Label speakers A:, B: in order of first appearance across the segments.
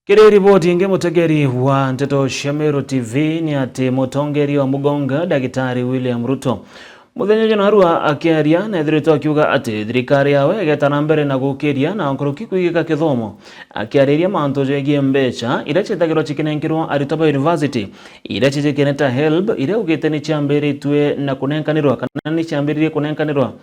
A: Kiri ripoti inge mutegeri wa Nteto Shamero TV ni ati mutongeri wa Mugonga Daktari William Ruto muthenya jana harua akiaria na ithirito akiuga ati thirikari yawe igetana mbere na gukiria na nkuruki Kuigika Kithomo akiariria mantu jegie MBECHA ira chitagirwo chikinenkirwo aritoba university ira chijikeneta help ira ugite ni chambiritwe na kunenkanirwa kana ni chambiririe kunenkanirwa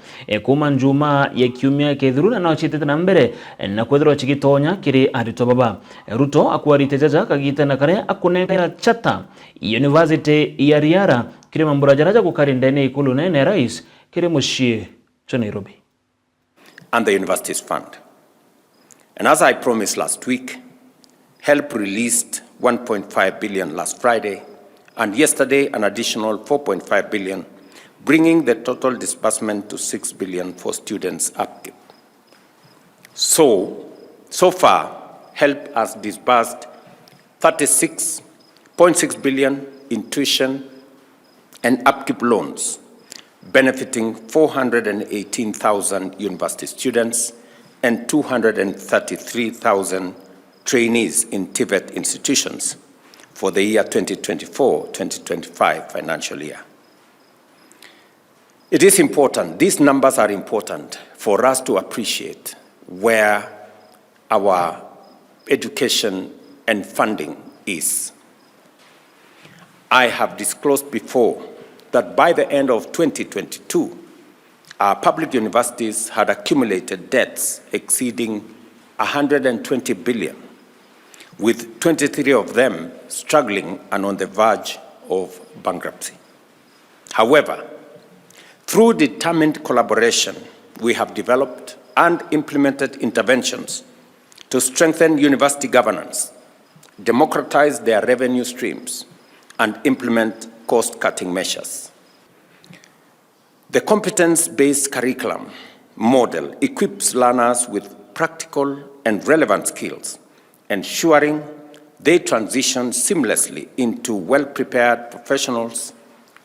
A: kuma njuma ya kiumia kethiruna na chitete na mbere na kwethirwo chigitonya kiri aritoba. Ruto akwarite jaja kagite na kare akunenkanira chata university ya Riara kiri mambura jaraja kukari ndene ikulu nene rais kiri mushie cha Nairobi.
B: And the universities fund. And as I promised last week, HELP released 1.5 billion last Friday, and yesterday an additional 4.5 billion, bringing the total disbursement to 6 billion for students upkeep. So far, HELP has disbursed 36.6 billion in tuition and upkeep loans, benefiting 418,000 university students and 233,000 trainees in TVET institutions for the year 2024-2025 financial year. It is important, these numbers are important for us to appreciate where our education and funding is. I have disclosed before that by the end of 2022, our public universities had accumulated debts exceeding 120 billion, with 23 of them struggling and on the verge of bankruptcy. However, through determined collaboration, we have developed and implemented interventions to strengthen university governance, democratize their revenue streams, and implement cost-cutting measures. The competence-based curriculum model equips learners with practical and relevant skills, ensuring they transition seamlessly into well-prepared professionals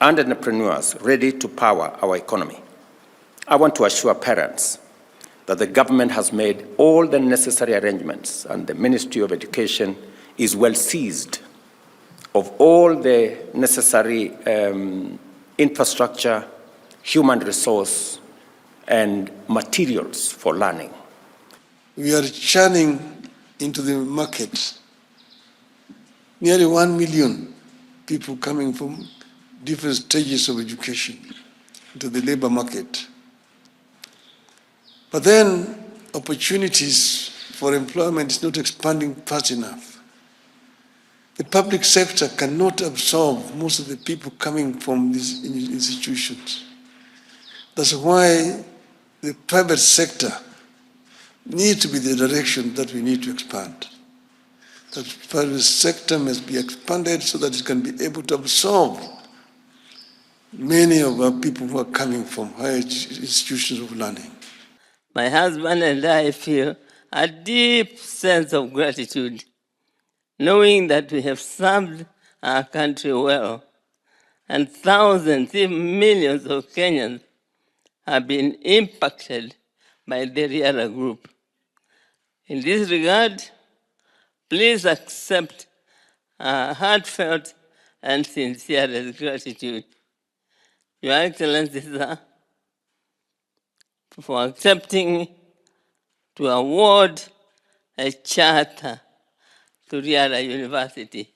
B: and entrepreneurs ready to power our economy. I want to assure parents that the government has made all the necessary arrangements and the Ministry of Education is well seized of all the necessary infrastructure, human resource, and materials for learning.
C: We are churning into the market nearly 1 million people coming from different stages of education into the labor market. But then opportunities for employment is not expanding fast enough. The public sector cannot absorb most of the people coming from these institutions. That's why the private sector needs to be the direction that we need to expand. The private sector must be expanded so that it can be able to absorb many of our people who are coming from higher institutions of learning.
D: My husband and I feel a deep sense of gratitude, knowing that we have served our country well, and thousands, even millions of Kenyans have been impacted by the Riara group. In this regard, please accept our heartfelt and sincere gratitude. Your Excellency, sir, for accepting to award a charter to Riara University.